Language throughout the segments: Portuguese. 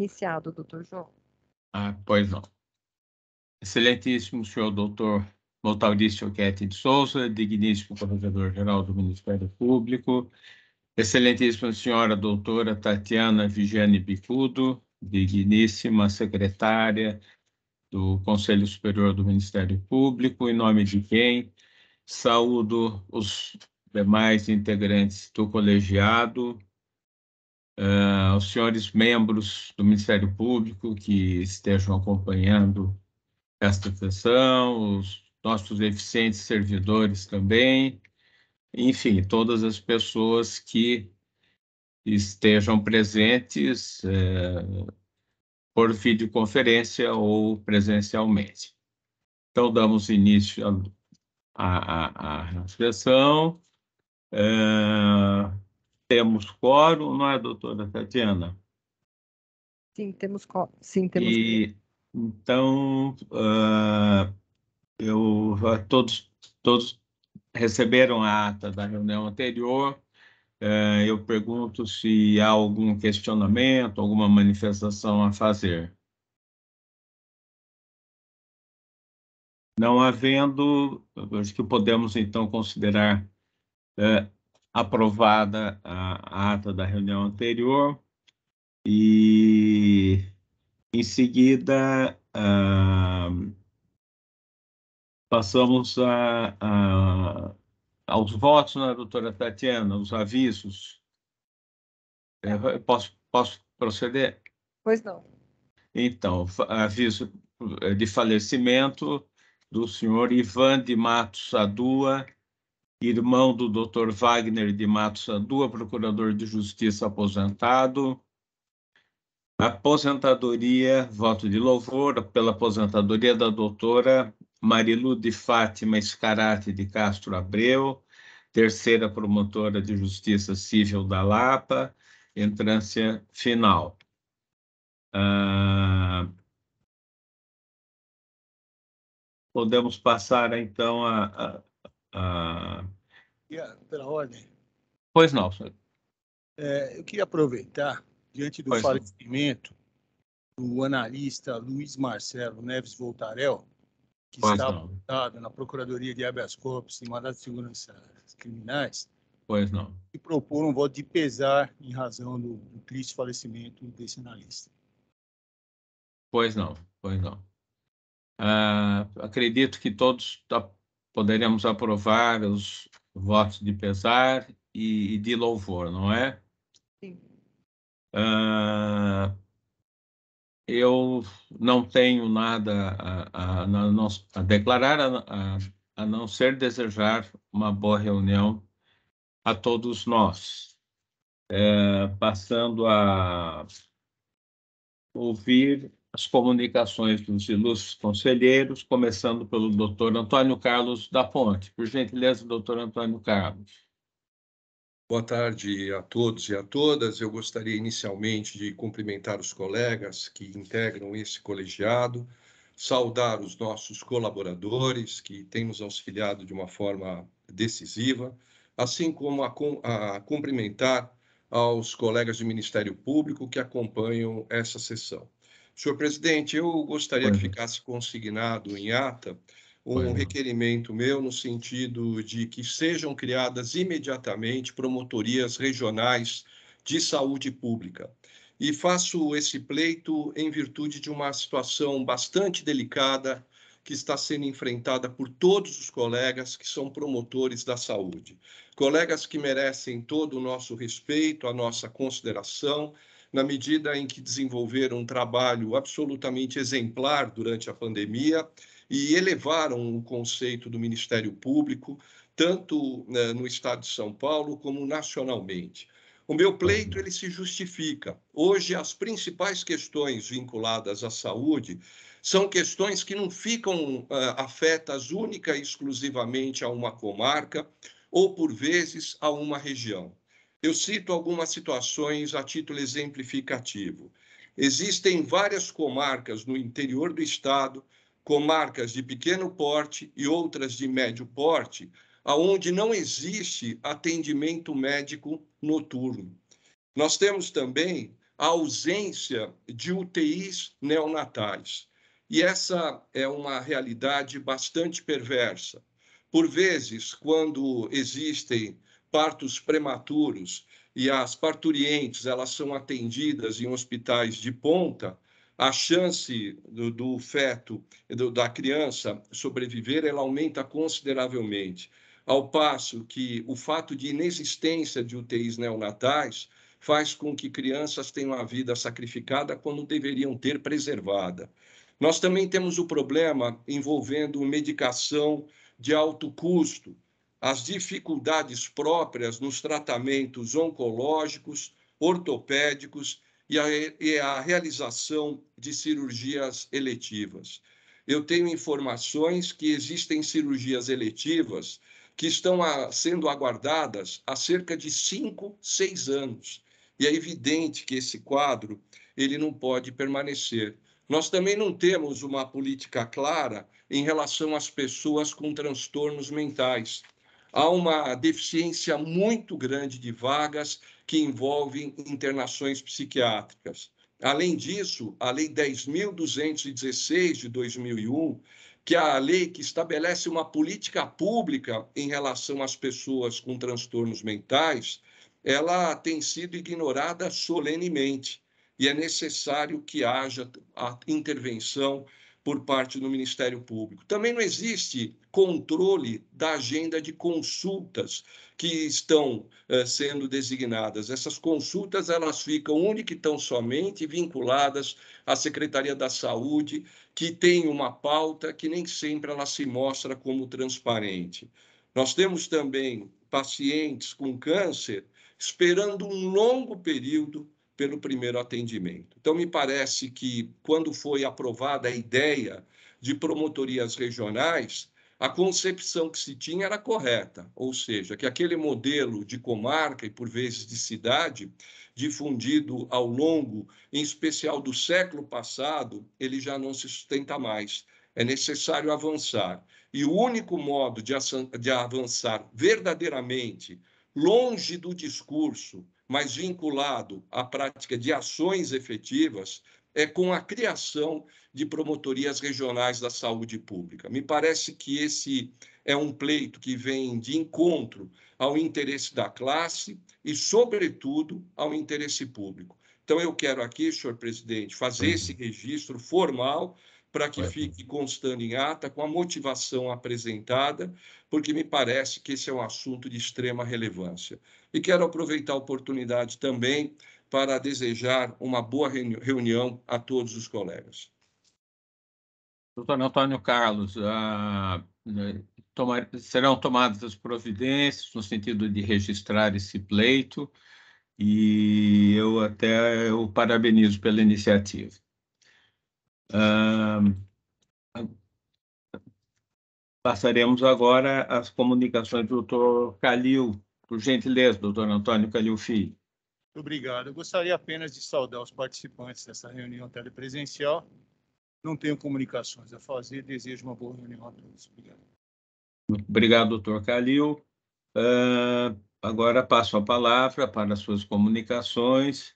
iniciado, doutor João. Pois não. Excelentíssimo senhor doutor Maurício Oquete de Souza, digníssimo Corregedor-Geral do Ministério Público, excelentíssima senhora doutora Tatiana Vigiane Bicudo, digníssima secretária do Conselho Superior do Ministério Público, em nome de quem saúdo os demais integrantes do colegiado, aos senhores membros do Ministério Público que estejam acompanhando esta sessão, os nossos eficientes servidores também, enfim, todas as pessoas que estejam presentes por videoconferência ou presencialmente. Então, damos início à sessão. Temos quórum, não é, doutora Tatiana? Sim, temos quórum. Sim, temos. Então, todos receberam a ata da reunião anterior. Eu pergunto se há algum questionamento, alguma manifestação a fazer. Não havendo, acho que podemos, então, considerar aprovada a ata da reunião anterior e, em seguida, passamos aos votos, né, doutora Tatiana, os avisos. Posso proceder? Pois não. Então, aviso de falecimento do senhor Ivan de Matos Sadua, irmão do Dr. Wagner de Matos Sadua, procurador de justiça aposentado. Aposentadoria, voto de louvor pela aposentadoria da doutora Marilu de Fátima Scarati de Castro Abreu, terceira promotora de justiça civil da Lapa, entrância final. Podemos passar, então, Pela ordem. Pois não, senhor. Eu queria aproveitar, diante do Pois falecimento do analista Luiz Marcelo Neves Voltarel, que Pois está não. apontado na Procuradoria de Habeas Corpus e Mandado de Segurança Criminais, Pois não. e propor um voto de pesar em razão do triste falecimento desse analista. Pois não, pois não. Acredito que todos poderemos aprovar os votos de pesar e de louvor, não é? Sim. Eu não tenho nada a declarar, a não ser desejar uma boa reunião a todos nós. Passando a ouvir as comunicações dos ilustres conselheiros, começando pelo doutor Antônio Carlos da Ponte. Por gentileza, doutor Antônio Carlos. Boa tarde a todos e a todas. Eu gostaria inicialmente de cumprimentar os colegas que integram esse colegiado, saudar os nossos colaboradores que têm nos auxiliado de uma forma decisiva, assim como a cumprimentar aos colegas do Ministério Público que acompanham essa sessão. Senhor presidente, eu gostaria que ficasse consignado em ata um requerimento meu no sentido de que sejam criadas imediatamente promotorias regionais de saúde pública. E faço esse pleito em virtude de uma situação bastante delicada que está sendo enfrentada por todos os colegas que são promotores da saúde. Colegas que merecem todo o nosso respeito, a nossa consideração, na medida em que desenvolveram um trabalho absolutamente exemplar durante a pandemia e elevaram o conceito do Ministério Público, tanto no Estado de São Paulo como nacionalmente. O meu pleito ele se justifica. Hoje, as principais questões vinculadas à saúde são questões que não ficam afetas única e exclusivamente a uma comarca ou, por vezes, a uma região. Eu cito algumas situações a título exemplificativo. Existem várias comarcas no interior do Estado, comarcas de pequeno porte e outras de médio porte, aonde não existe atendimento médico noturno. Nós temos também a ausência de UTIs neonatais. E essa é uma realidade bastante perversa. Por vezes, quando existem partos prematuros e as parturientes elas são atendidas em hospitais de ponta, a chance do feto, da criança sobreviver, ela aumenta consideravelmente. Ao passo que o fato de inexistência de UTIs neonatais faz com que crianças tenham a vida sacrificada quando deveriam ter preservada. Nós também temos o problema envolvendo medicação de alto custo, as dificuldades próprias nos tratamentos oncológicos, ortopédicos e a realização de cirurgias eletivas. Eu tenho informações que existem cirurgias eletivas que estão sendo aguardadas há cerca de 5, 6 anos. E é evidente que esse quadro ele não pode permanecer. Nós também não temos uma política clara em relação às pessoas com transtornos mentais. Há uma deficiência muito grande de vagas que envolvem internações psiquiátricas. Além disso, a Lei 10.216 de 2001, que é a lei que estabelece uma política pública em relação às pessoas com transtornos mentais, ela tem sido ignorada solenemente. E é necessário que haja a intervenção por parte do Ministério Público. Também não existe controle da agenda de consultas que estão sendo designadas. Essas consultas elas ficam única e tão somente vinculadas à Secretaria da Saúde, que tem uma pauta que nem sempre ela se mostra como transparente. Nós temos também pacientes com câncer esperando um longo período pelo primeiro atendimento. Então, me parece que, quando foi aprovada a ideia de promotorias regionais, a concepção que se tinha era correta, ou seja, que aquele modelo de comarca e, por vezes, de cidade, difundido ao longo, em especial do século passado, ele já não se sustenta mais. É necessário avançar. E o único modo de avançar verdadeiramente, longe do discurso, mas vinculado à prática de ações efetivas, é com a criação de promotorias regionais da saúde pública. Me parece que esse é um pleito que vem de encontro ao interesse da classe e, sobretudo, ao interesse público. Então, eu quero aqui, senhor presidente, fazer esse registro formal para que fique constando em ata com a motivação apresentada, porque me parece que esse é um assunto de extrema relevância. E quero aproveitar a oportunidade também para desejar uma boa reunião a todos os colegas. Doutor Antônio Carlos, serão tomadas as providências no sentido de registrar esse pleito e eu o parabenizo pela iniciativa. Passaremos agora às comunicações do doutor Calil. Por gentileza, doutor Antônio Calil Filho. Muito obrigado. Eu gostaria apenas de saudar os participantes dessa reunião telepresencial. Não tenho comunicações a fazer. Desejo uma boa reunião a todos. Obrigado. Obrigado, doutor Calil. Agora passo a palavra para as suas comunicações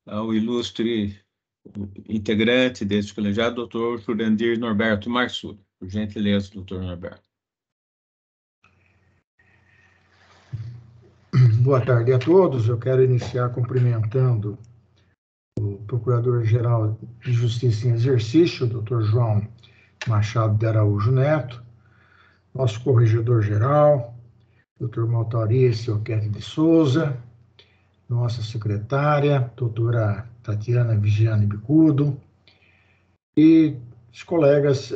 ao ilustre integrante deste colegiado, doutor Jurandir Norberto Marsúrio. Por gentileza, doutor Norberto. Boa tarde a todos. Eu quero iniciar cumprimentando o Procurador-Geral de Justiça em Exercício, doutor João Machado de Araújo Neto, nosso Corregedor-Geral, doutor Maltaurice Oquete de Souza, nossa secretária, doutora Tatiana Vigiane Bicudo, e os colegas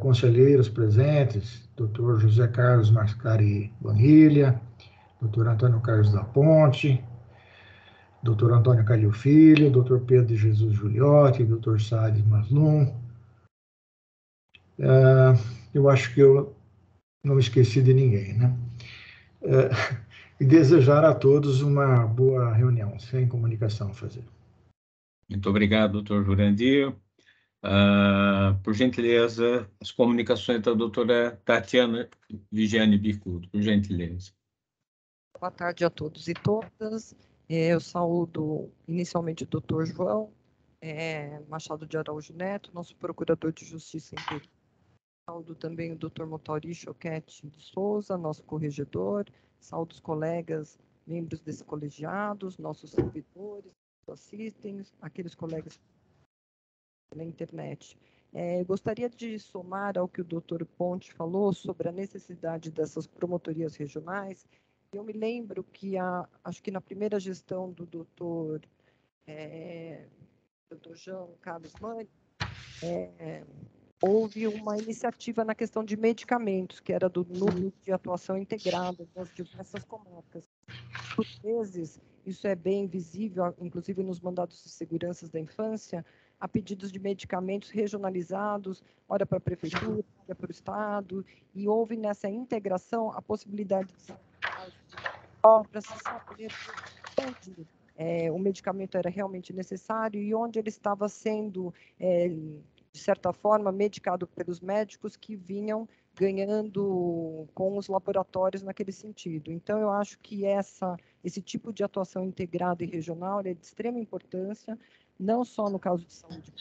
conselheiros presentes, doutor José Carlos Mascari Bonilha, doutor Antônio Carlos da Ponte, doutor Antônio Calil Filho, doutor Pedro de Jesus Giuliotti, doutor Salles Maslum. Eu acho que eu não esqueci de ninguém, né? E desejar a todos uma boa reunião, sem comunicação a fazer. Muito obrigado, doutor Jurandir. Por gentileza, as comunicações da doutora Tatiana Vigiane Bicudo, por gentileza. Boa tarde a todos e todas. Eu saúdo inicialmente o doutor João Machado de Araújo Neto, nosso procurador de Justiça Interior. Saúdo também o doutor Motauri Choquete de Souza, nosso corregedor. Saúdo os colegas, membros desse colegiado, nossos servidores, que assistem, aqueles colegas na internet. Gostaria de somar ao que o doutor Ponte falou sobre a necessidade dessas promotorias regionais. Eu me lembro que, acho que na primeira gestão do doutor João Carlos Mani, houve uma iniciativa na questão de medicamentos, que era do Núcleo de Atuação Integrada das diversas comarcas. Por vezes, isso é bem visível, inclusive nos mandados de segurança da infância, há pedidos de medicamentos regionalizados, ora para a prefeitura, ora para o estado, e houve nessa integração a possibilidade de para se saber onde o medicamento era realmente necessário e onde ele estava sendo, de certa forma, medicado pelos médicos que vinham ganhando com os laboratórios naquele sentido. Então, eu acho que esse tipo de atuação integrada e regional é de extrema importância, não só no caso de saúde,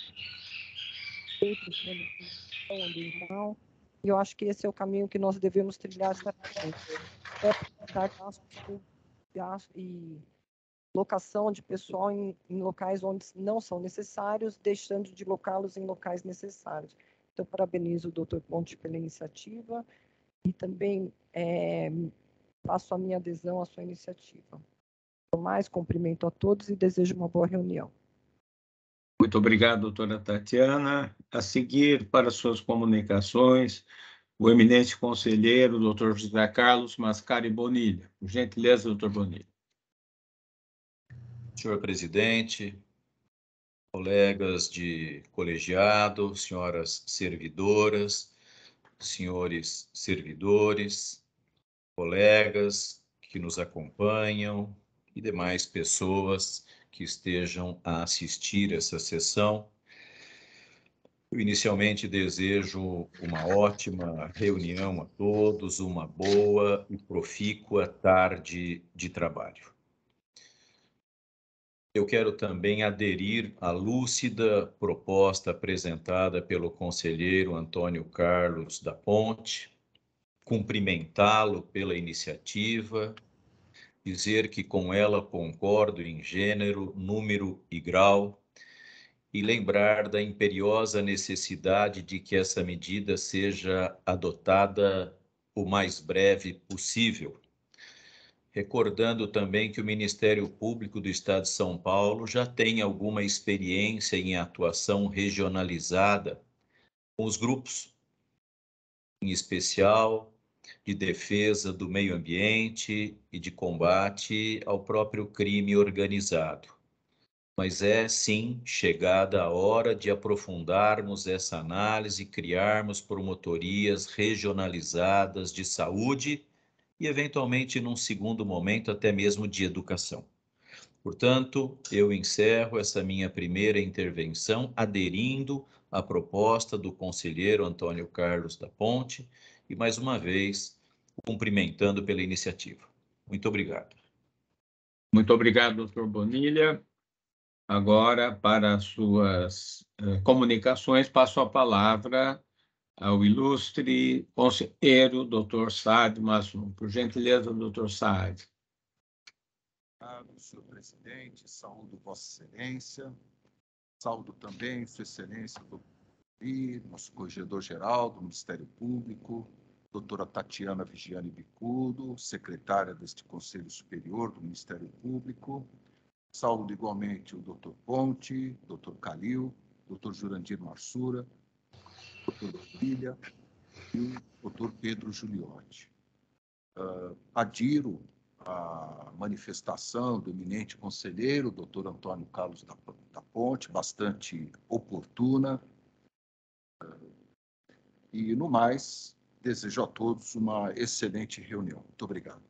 ambiental, e eu acho que esse é o caminho que nós devemos trilhar certamente. Dar gastos e locação de pessoal em locais onde não são necessários, deixando de locá-los em locais necessários. Então, parabenizo o doutor Ponte pela iniciativa e também faço a minha adesão à sua iniciativa. No mais, cumprimento a todos e desejo uma boa reunião. Muito obrigado, doutora Tatiana. A seguir, para suas comunicações, o eminente conselheiro, doutor José Carlos Mascari Bonilha. Por gentileza, doutor Bonilha. Senhor presidente, colegas de colegiado, senhoras servidoras, senhores servidores, colegas que nos acompanham e demais pessoas que estejam a assistir essa sessão. Eu inicialmente desejo uma ótima reunião a todos, uma boa e profícua tarde de trabalho. Eu quero também aderir à lúcida proposta apresentada pelo conselheiro Antônio Carlos da Ponte, cumprimentá-lo pela iniciativa, dizer que com ela concordo em gênero, número e grau, e lembrar da imperiosa necessidade de que essa medida seja adotada o mais breve possível. Recordando também que o Ministério Público do Estado de São Paulo já tem alguma experiência em atuação regionalizada com os grupos, em especial de defesa do meio ambiente e de combate ao próprio crime organizado. Mas é, sim, chegada a hora de aprofundarmos essa análise e criarmos promotorias regionalizadas de saúde e, eventualmente, num segundo momento, até mesmo de educação. Portanto, eu encerro essa minha primeira intervenção aderindo à proposta do conselheiro Antônio Carlos da Ponte e, mais uma vez, o cumprimentando pela iniciativa. Muito obrigado. Muito obrigado, doutor Bonilha. Agora, para as suas comunicações, passo a palavra ao ilustre conselheiro, doutor Saad Massum. Por gentileza, doutor Saad. Obrigado, senhor presidente, saúdo Vossa Excelência, saúdo também Sua Excelência, doutor nosso corregedor-geral do Ministério Público, doutora Tatiana Vigiane Bicudo, secretária deste Conselho Superior do Ministério Público, saúdo igualmente o doutor Ponte, doutor Calil, doutor Jurandir Marsura, doutor Filha e o doutor Pedro Giuliotti. Adiro a manifestação do eminente conselheiro, doutor Antônio Carlos da Ponte, bastante oportuna. E, no mais, desejo a todos uma excelente reunião. Muito obrigado.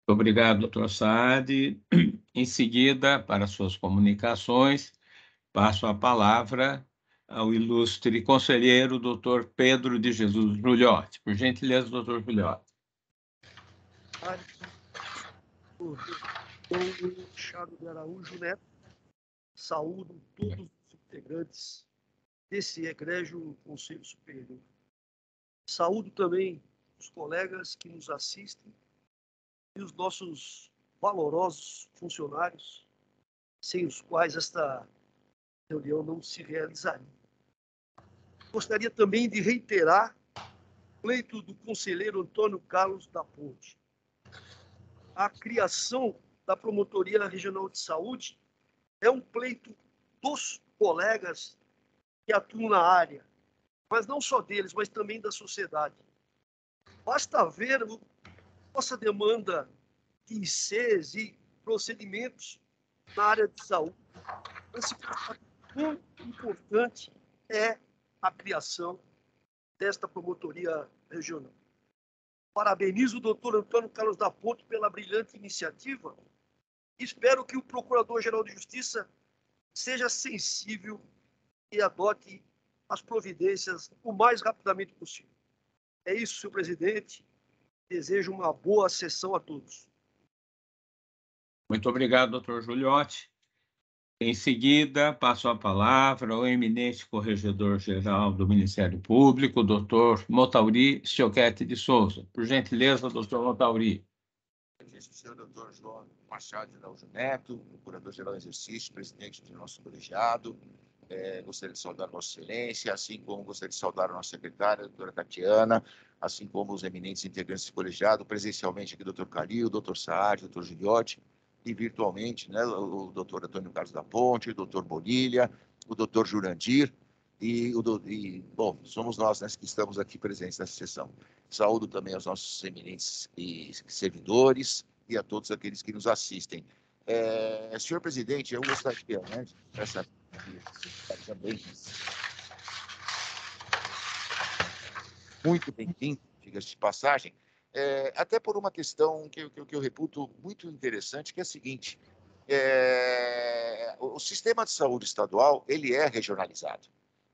Muito obrigado, doutor Saad. Em seguida, para suas comunicações, passo a palavra ao ilustre conselheiro, doutor Pedro de Jesus Giuliotti. Por gentileza, doutor Giuliotti. Machado de Araújo Neto, saúdo todos os integrantes desse egrégio Conselho Superior. Saúdo também os colegas que nos assistem e os nossos valorosos funcionários, sem os quais esta reunião não se realizaria. Gostaria também de reiterar o pleito do conselheiro Antônio Carlos da Ponte. A criação da Promotoria Regional de Saúde é um pleito dos colegas que atuam na área, mas não só deles, mas também da sociedade. Basta ver a nossa demanda de ICs e procedimentos na área de saúde. Esse muito importante é a criação desta promotoria regional. Parabenizo o doutor Antônio Carlos da Ponte pela brilhante iniciativa. Espero que o Procurador-Geral de Justiça seja sensível e adote as providências o mais rapidamente possível. É isso, senhor presidente. Desejo uma boa sessão a todos. Muito obrigado, doutor Giuliotti. Em seguida, passo a palavra ao eminente corregedor-geral do Ministério Público, doutor Motauri Schioquete de Souza. Por gentileza, doutor Motauri. Senhor doutor João Machado de Araújo Neto, procurador-geral em exercício, presidente do nosso colegiado. Gostaria de saudar Vossa Excelência, assim como gostaria de saudar a nossa secretária, a doutora Tatiana, assim como os eminentes integrantes do colegiado, presencialmente aqui, doutor Calil, doutor Saad, doutor Giuliotti, e virtualmente, né, o doutor Antônio Carlos da Ponte, o doutor Bonilha, o doutor Jurandir, bom, somos nós, né, que estamos aqui presentes nessa sessão. Saúdo também aos nossos eminentes servidores e a todos aqueles que nos assistem. Senhor presidente, eu gostaria, né, essa também muito bem-vindo, diga-se de passagem, até por uma questão que eu reputo muito interessante, que é a seguinte: o sistema de saúde estadual ele é regionalizado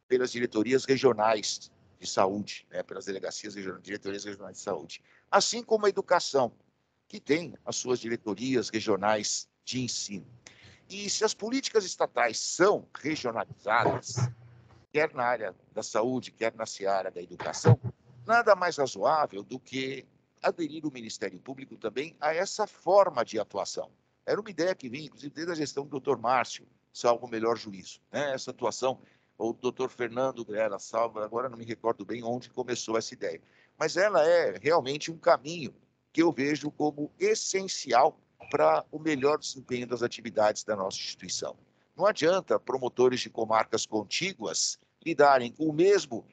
pelas diretorias regionais de saúde, né, pelas delegacias diretorias regionais de saúde, assim como a educação, que tem as suas diretorias regionais de ensino. E se as políticas estatais são regionalizadas, quer na área da saúde, quer na seara da educação, nada mais razoável do que aderir o Ministério Público também a essa forma de atuação. Era uma ideia que vinha, inclusive, desde a gestão do doutor Márcio, salvo o melhor juízo, né? Essa atuação, ou do doutor Fernando Grela, salvo, agora não me recordo bem onde começou essa ideia. Mas ela é realmente um caminho que eu vejo como essencial para o melhor desempenho das atividades da nossa instituição. Não adianta promotores de comarcas contíguas lidarem com o mesmo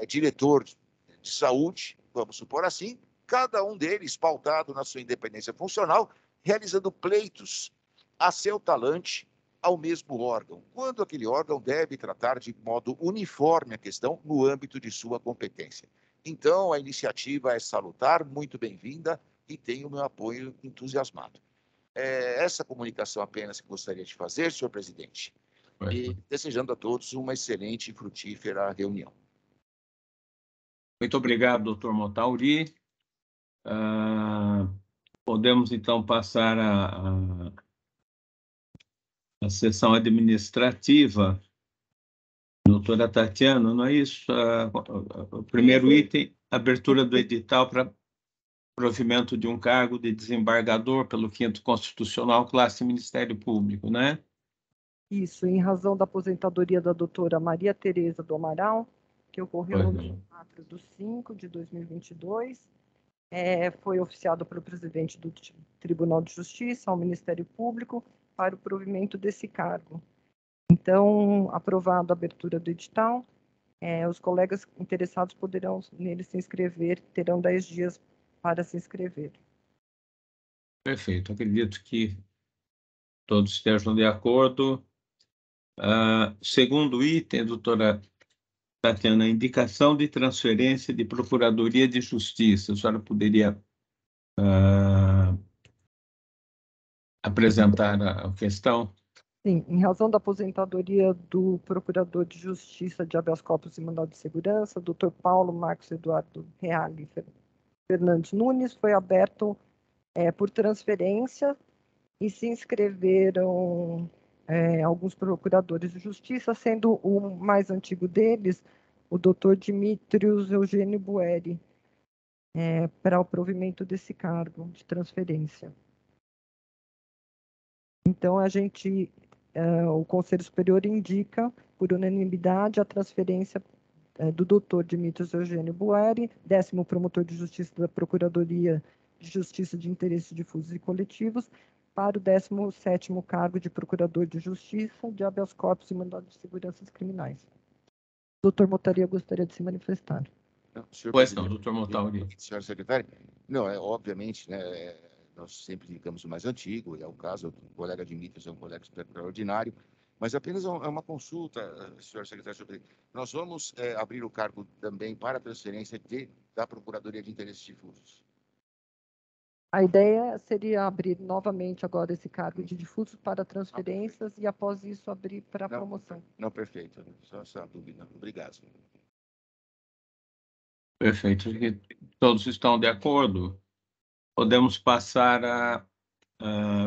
diretor de saúde, vamos supor assim, cada um deles pautado na sua independência funcional, realizando pleitos a seu talante ao mesmo órgão, quando aquele órgão deve tratar de modo uniforme a questão no âmbito de sua competência. Então, a iniciativa é salutar, muito bem-vinda, e tem o meu apoio entusiasmado. Essa comunicação apenas que gostaria de fazer, senhor presidente, e desejando a todos uma excelente e frutífera reunião. Muito obrigado, doutor Motauri. Podemos, então, passar a sessão administrativa. Doutora Tatiana, não é isso? O primeiro item, abertura do edital para provimento de um cargo de desembargador pelo 5º Constitucional, classe Ministério Público, né? Isso, em razão da aposentadoria da doutora Maria Tereza do Amaral, que ocorreu no dia 4/5/2022, foi oficiado pelo presidente do Tribunal de Justiça ao Ministério Público para o provimento desse cargo. Então, aprovado a abertura do edital, os colegas interessados poderão nele se inscrever, terão 10 dias para se inscrever. Perfeito, acredito que todos estejam de acordo. Segundo item, doutora Tatiana, indicação de transferência de Procuradoria de Justiça. A senhora poderia apresentar a questão? Sim, em razão da aposentadoria do Procurador de Justiça de habeas corpus e mandado de segurança, Dr. Paulo Marcos Eduardo Reale Fernandes Nunes, foi aberto por transferência e se inscreveram alguns procuradores de justiça, sendo o mais antigo deles o doutor Dimitrios Eugênio Bueri, para o provimento desse cargo de transferência. Então, o Conselho Superior indica, por unanimidade, a transferência do doutor Dimitrios Eugênio Bueri, 10º promotor de justiça da Procuradoria de Justiça de Interesses Difusos e Coletivos, para o 17º cargo de Procurador de Justiça de habeas corpus e mandado de seguranças criminais. Doutor Mottaria gostaria de se manifestar. Não, senhor Pois não, presidente, doutor Montaldi. senhora secretária, não, obviamente, né, nós sempre indicamos o mais antigo, é o caso do colega Dimitrios, é um colega extraordinário, mas apenas é uma consulta, senhora secretária, sobre nós vamos abrir o cargo também para a transferência da Procuradoria de Interesses Difusos. A ideia seria abrir novamente agora esse cargo de difusos para transferências e, após isso, abrir para a promoção. Não, perfeito. Só essa dúvida. Obrigado. Perfeito. Todos estão de acordo? Podemos passar a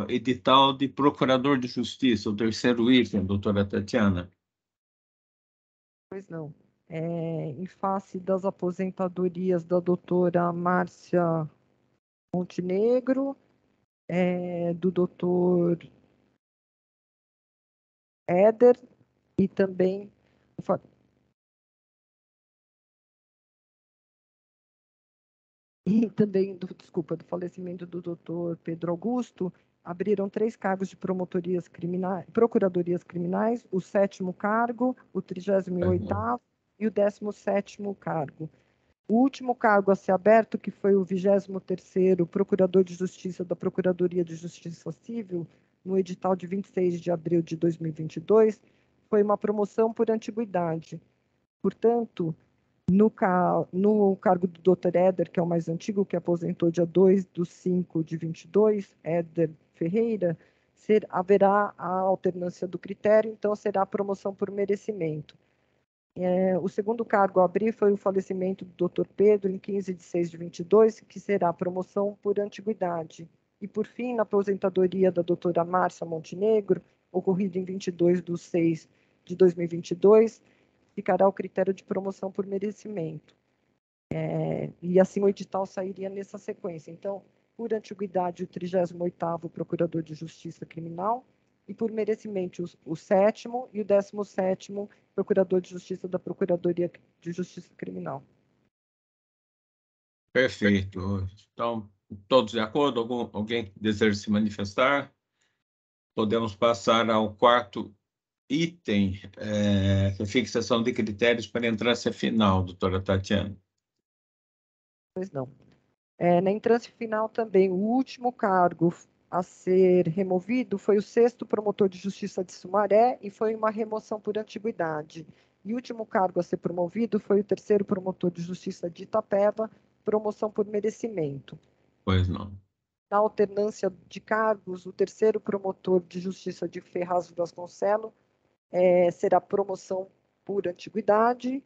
edital de procurador de justiça, o terceiro item, doutora Tatiana. Pois não. Em face das aposentadorias da doutora Márcia Montenegro, do doutor Éder e também do falecimento do doutor Pedro Augusto, abriram 3 cargos de procuradorias criminais, o 7º cargo, o 38º e o 17º cargo. O último cargo a ser aberto, que foi o 23º Procurador de Justiça da Procuradoria de Justiça Civil, no edital de 26 de abril de 2022, foi uma promoção por antiguidade. Portanto, no cargo do Dr. Éder, que é o mais antigo, que aposentou dia 2/5/22, Éder Ferreira, haverá a alternância do critério, então será a promoção por merecimento. O segundo cargo a abrir foi o falecimento do Dr. Pedro, em 15/6/22, que será a promoção por antiguidade. E, por fim, na aposentadoria da doutora Márcia Montenegro, ocorrida em 22/6/2022, ficará o critério de promoção por merecimento. E assim o edital sairia nessa sequência. Então, por antiguidade, o 38º Procurador de Justiça Criminal, e por merecimento o 7º e o 17º Procurador de Justiça da Procuradoria de Justiça Criminal. Perfeito. Então, todos de acordo? Alguém deseja se manifestar? Podemos passar ao 4º item, fixação de critérios para entrância final, doutora Tatiana. Pois não. Na entrância final também, o último cargo a ser removido foi o 6º Promotor de Justiça de Sumaré e foi uma remoção por antiguidade. E o último cargo a ser promovido foi o 3º Promotor de Justiça de Itapeva, promoção por merecimento. Pois não. Na alternância de cargos, o 3º Promotor de Justiça de Ferraz Vasconcelos será promoção por antiguidade.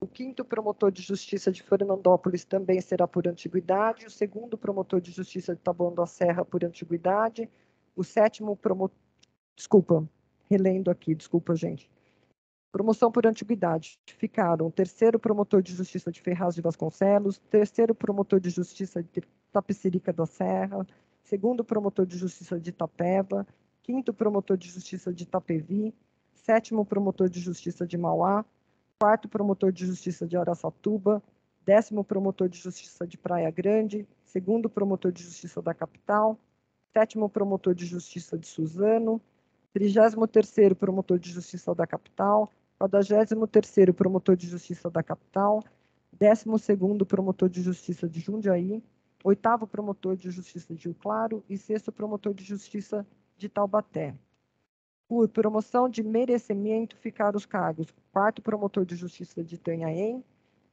O 5º Promotor de Justiça de Fernandópolis também será por antiguidade. O 2º Promotor de Justiça de Taboão da Serra por antiguidade. O 7º Promotor... Desculpa, relendo aqui, desculpa, gente. Promoção por antiguidade. Ficaram o 3º Promotor de Justiça de Ferraz de Vasconcelos, 3º Promotor de Justiça de Tapecerica da Serra, 2º Promotor de Justiça de Itapeva, 5º Promotor de Justiça de Itapevi, 7º Promotor de Justiça de Mauá, 4º Promotor de Justiça de Araçatuba, 10º Promotor de Justiça de Praia Grande, 2º Promotor de Justiça da Capital, 7º Promotor de Justiça de Suzano, 33º Promotor de Justiça da Capital, 43º Promotor de Justiça da Capital, 12º Promotor de Justiça de Jundiaí, 8º Promotor de Justiça de Rio Claro e 6º Promotor de Justiça de Taubaté. Por promoção de merecimento ficaram os cargos 4º Promotor de Justiça de Itanhaém,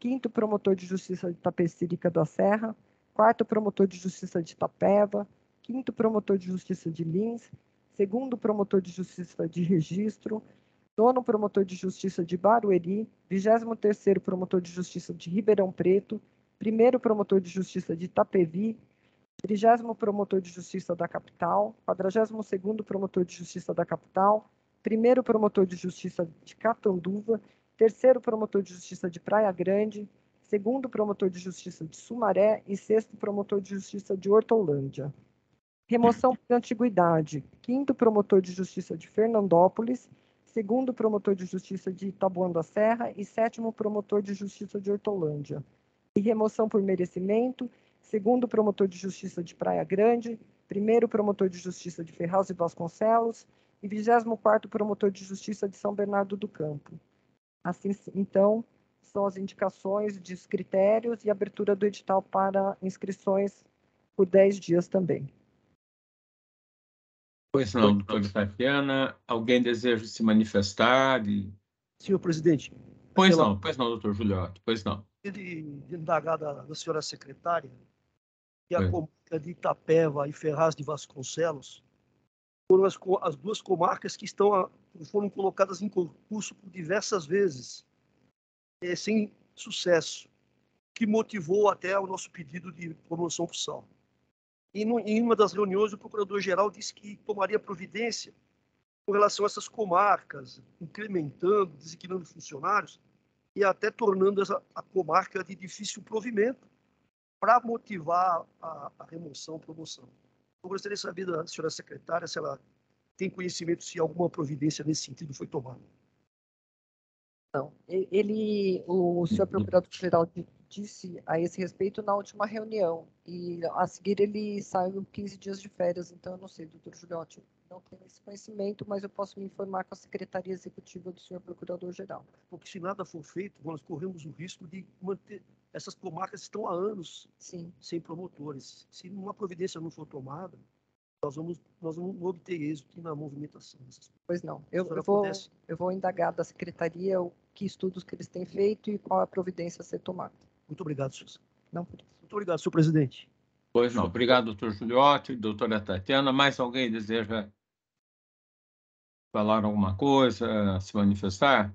5º Promotor de Justiça de Tapecerica da Serra, 4º Promotor de Justiça de Itapeva, 5º Promotor de Justiça de Lins, 2º Promotor de Justiça de Registro, 9º Promotor de Justiça de Barueri, 23º Promotor de Justiça de Ribeirão Preto, 1º Promotor de Justiça de Itapevi, 30º Promotor de Justiça da Capital, 42º Promotor de Justiça da Capital, 1º Promotor de Justiça de Catanduva, 3º Promotor de Justiça de Praia Grande, 2º Promotor de Justiça de Sumaré e 6º Promotor de Justiça de Hortolândia. Remoção por antiguidade, 5º Promotor de Justiça de Fernandópolis, 2º Promotor de Justiça de Itabuã da Serra e 7º Promotor de Justiça de Hortolândia. E remoção por merecimento, 2º Promotor de Justiça de Praia Grande, 1º Promotor de Justiça de Ferraz de Vasconcelos e 24º Promotor de Justiça de São Bernardo do Campo. Assim, então, são as indicações dos critérios e abertura do edital para inscrições por 10 dias também. Pois não, doutora Tatiana. Alguém deseja se manifestar? Senhor presidente. Pois não, doutor Juliotti, pois não. De indagar da senhora secretária, que a comarca de Itapeva e Ferraz de Vasconcelos foram as duas comarcas que foram colocadas em concurso por diversas vezes, sem sucesso, que motivou até o nosso pedido de promoção por sal. E em uma das reuniões, o procurador-geral disse que tomaria providência com relação a essas comarcas, incrementando, designando funcionários e até tornando a comarca de difícil provimento para motivar a remoção, promoção. Eu gostaria de saber da senhora secretária se ela tem conhecimento se alguma providência nesse sentido foi tomada. Não, o senhor procurador-geral disse a esse respeito na última reunião, e a seguir ele saiu 15 dias de férias, então eu não sei, doutor Juliotti, não tenho esse conhecimento, mas eu posso me informar com a Secretaria Executiva do senhor Procurador-Geral. Porque se nada for feito, nós corremos o risco de manter, essas comarcas estão há anos sem promotores. Se uma providência não for tomada, nós vamos obter êxito na movimentação. Pois não. Eu vou indagar da Secretaria que estudos que eles têm feito e qual a providência a ser tomada. Muito obrigado, senhor. Não, por isso. Muito obrigado, senhor presidente. Pois não. Obrigado, doutor Juliotti, doutora Tatiana. Mais alguém deseja falar alguma coisa, se manifestar?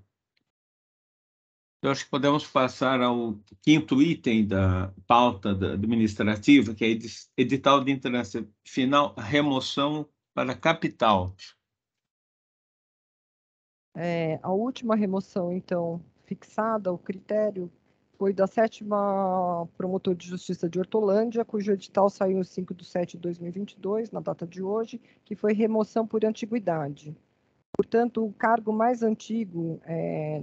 Eu acho que podemos passar ao 5º item da pauta administrativa, que é edital de entrância final, remoção para capital. A última remoção, então, fixada, o critério, foi da 7ª Promotor de Justiça de Hortolândia, cujo edital saiu em 5/7/2022, na data de hoje, que foi remoção por antiguidade. Portanto, o cargo mais antigo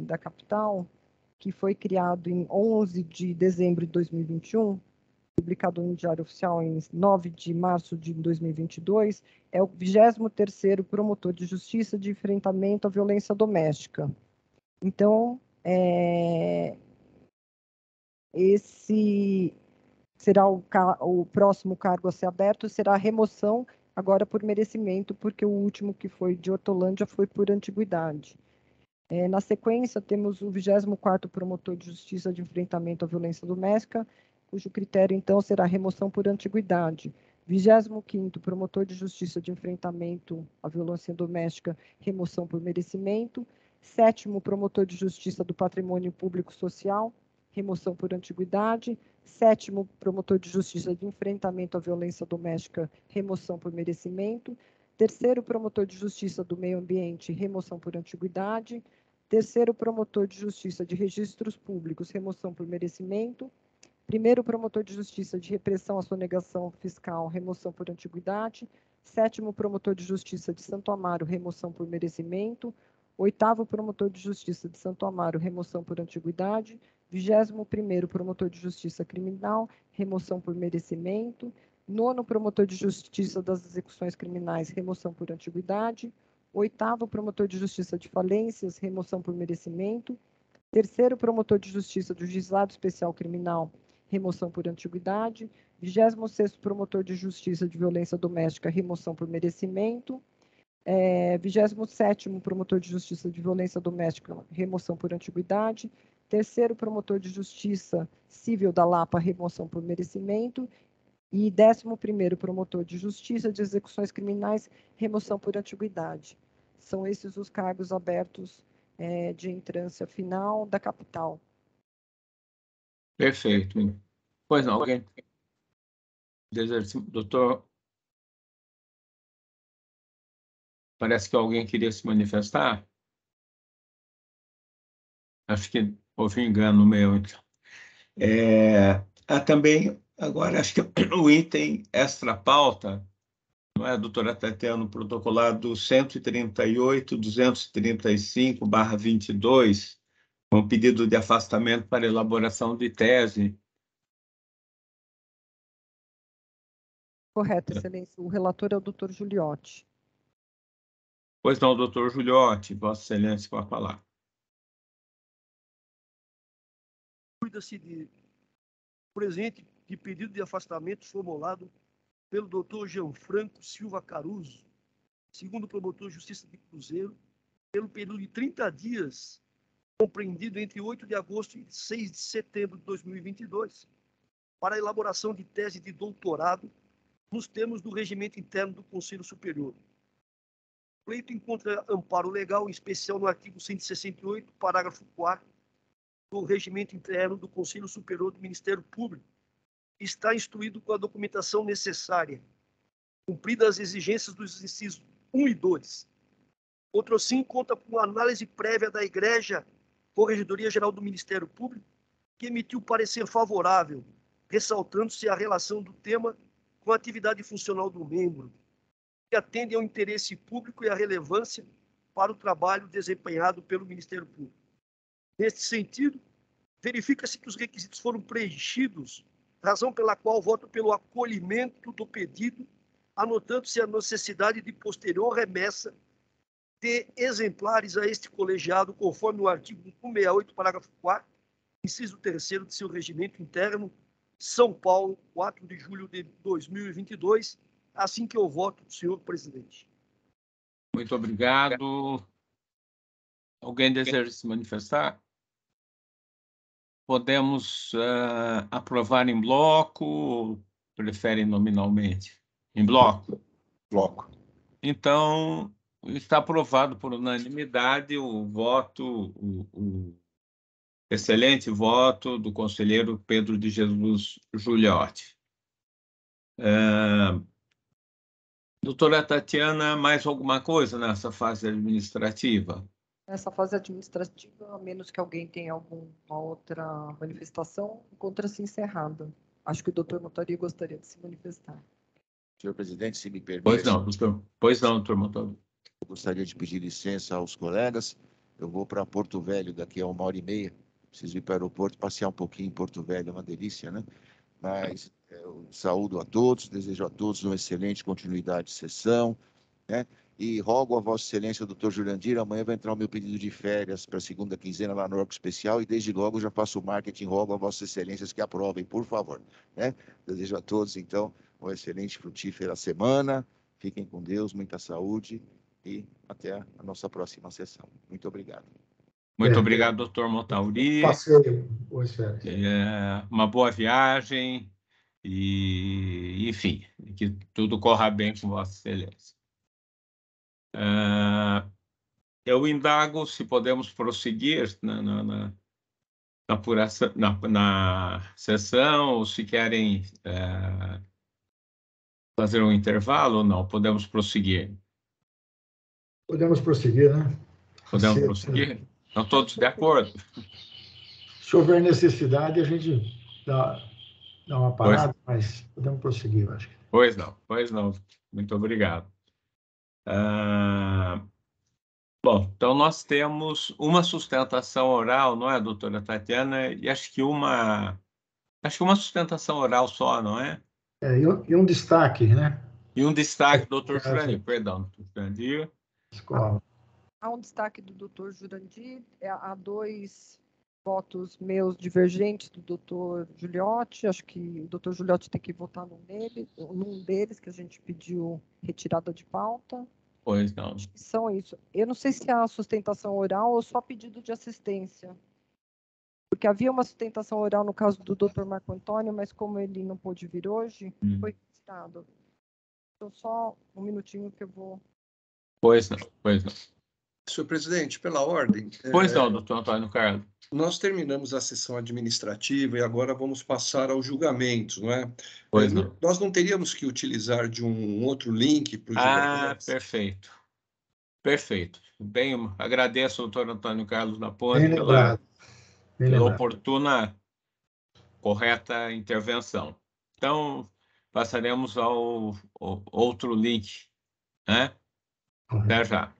da capital, que foi criado em 11 de dezembro de 2021, publicado no Diário Oficial em 9 de março de 2022, é o 23º Promotor de Justiça de Enfrentamento à Violência Doméstica. Então, esse será o próximo cargo a ser aberto, será a remoção agora por merecimento, porque o último que foi de Hortolândia foi por antiguidade. Na sequência, temos o 24º Promotor de Justiça de Enfrentamento à Violência Doméstica, cujo critério, então, será remoção por antiguidade. 25º Promotor de Justiça de Enfrentamento à Violência Doméstica, remoção por merecimento. 7º Promotor de Justiça do Patrimônio Público Social, remoção por antiguidade. 7º Promotor de Justiça de Enfrentamento à Violência Doméstica, remoção por merecimento. 3º Promotor de Justiça do Meio Ambiente, remoção por antiguidade. 3º Promotor de Justiça de Registros Públicos, remoção por merecimento. 1º Promotor de Justiça de Repressão à Sonegação Fiscal, remoção por antiguidade. 7º Promotor de Justiça de Santo Amaro, remoção por merecimento. 8º Promotor de Justiça de Santo Amaro, remoção por antiguidade. 21º Promotor de Justiça Criminal, remoção por merecimento. 9º Promotor de Justiça das Execuções Criminais, remoção por antiguidade. 8º Promotor de Justiça de Falências, remoção por merecimento. 3º Promotor de Justiça do Juizado Especial Criminal, remoção por antiguidade. 26º Promotor de Justiça de Violência Doméstica, remoção por merecimento. 27º Promotor de Justiça de Violência Doméstica, remoção por antiguidade. 3º Promotor de Justiça Civil da Lapa, remoção por merecimento. E 11º Promotor de Justiça de Execuções Criminais, remoção por antiguidade. São esses os cargos abertos de entrância final da capital. Perfeito. Pois não, alguém? Doutor, parece que alguém queria se manifestar. Acho que houve engano meu, então. Também, agora, acho que o item extra-pauta, não é, doutora Tatiana, protocolado 138.235/22, com pedido de afastamento para elaboração de tese. Correto, excelência. O relator é o doutor Giuliotti. Pois não, doutor Giuliotti, Vossa Excelência, com a palavra. Cuida-se de presente de pedido de afastamento formulado pelo doutor Gianfranco Silva Caruso, segundo promotor de Justiça de Cruzeiro, pelo período de 30 dias, compreendido entre 8 de agosto e 6 de setembro de 2022, para a elaboração de tese de doutorado nos termos do regimento interno do Conselho Superior. O pleito encontra amparo legal, em especial no artigo 168, parágrafo 4º, do regimento interno do Conselho Superior do Ministério Público. Está instruído com a documentação necessária, cumpridas as exigências dos incisos 1 e 2. Outro sim conta com análise prévia da Igreja Corregedoria Geral do Ministério Público, que emitiu parecer favorável, ressaltando-se a relação do tema com a atividade funcional do membro, que atende ao interesse público e à relevância para o trabalho desempenhado pelo Ministério Público. Neste sentido, verifica-se que os requisitos foram preenchidos, razão pela qual voto pelo acolhimento do pedido, anotando-se a necessidade de posterior remessa de exemplares a este colegiado, conforme o artigo 168, parágrafo 4º, inciso 3º de seu regimento interno, São Paulo, 4 de julho de 2022, assim que eu voto, senhor presidente. Muito obrigado. Alguém deseja se manifestar? Podemos aprovar em bloco ou preferem nominalmente? Em bloco? Bloco. Então, está aprovado por unanimidade o voto, o excelente voto do conselheiro Pedro de Jesus Giuliotti. Doutora Tatiana, mais alguma coisa nessa fase administrativa? Nessa fase administrativa, a menos que alguém tenha alguma outra manifestação, encontra-se encerrada. Acho que o doutor Motori gostaria de se manifestar. Senhor presidente, se me permite. Pois não, doutor Motori. Eu gostaria de pedir licença aos colegas. Eu vou para Porto Velho daqui a 1h30. Preciso ir para o aeroporto, passear um pouquinho em Porto Velho, é uma delícia, né? Mas eu saúdo a todos, desejo a todos uma excelente continuidade de sessão, né? E rogo a Vossa Excelência, doutor Jurandir, amanhã vai entrar o meu pedido de férias para a segunda quinzena lá no órgão especial e desde logo já faço o marketing, rogo a Vossas Excelências que aprovem, por favor, né? Desejo a todos, então, uma excelente frutífera semana. Fiquem com Deus, muita saúde e até a nossa próxima sessão. Muito obrigado. Muito obrigado, doutor Motauri. Passeio, boas férias. Uma boa viagem e, enfim, que tudo corra bem com Vossa Excelência. Eu indago se podemos prosseguir na apuração, na sessão, ou se querem fazer um intervalo ou não. Podemos prosseguir. Podemos prosseguir, né? Podemos prosseguir? Estão todos de acordo? Se houver necessidade, a gente dá uma parada, mas podemos prosseguir, eu acho. Pois não. Muito obrigado. Bom, então nós temos uma sustentação oral, não é, doutora Tatiana? E acho que uma sustentação oral só, não é? E um destaque, né? E um destaque, doutor Jurandir, perdão, doutor Jurandir. Escola. Há um destaque do doutor Jurandir, há 2 votos meus divergentes do doutor Giuliotti. Acho que o doutor Giuliotti tem que votar num deles, que a gente pediu retirada de pauta. Pois não. São isso. Eu não sei se há sustentação oral ou só pedido de assistência. Porque havia uma sustentação oral no caso do doutor Marco Antônio, mas como ele não pôde vir hoje, foi retirado. Então, só um minutinho que eu vou... Pois não. Senhor presidente, pela ordem. Pois não, doutor Antônio Carlos. Nós terminamos a sessão administrativa e agora vamos passar ao julgamento, não é? Pois não. Nós não teríamos que utilizar de um outro link para o julgamento? Perfeito. Perfeito. Bem, agradeço ao doutor Antônio Carlos da Bem Ponte lembrado. Bem pela lembrado. oportuna, correta intervenção. Então, passaremos ao outro link, né? Até já.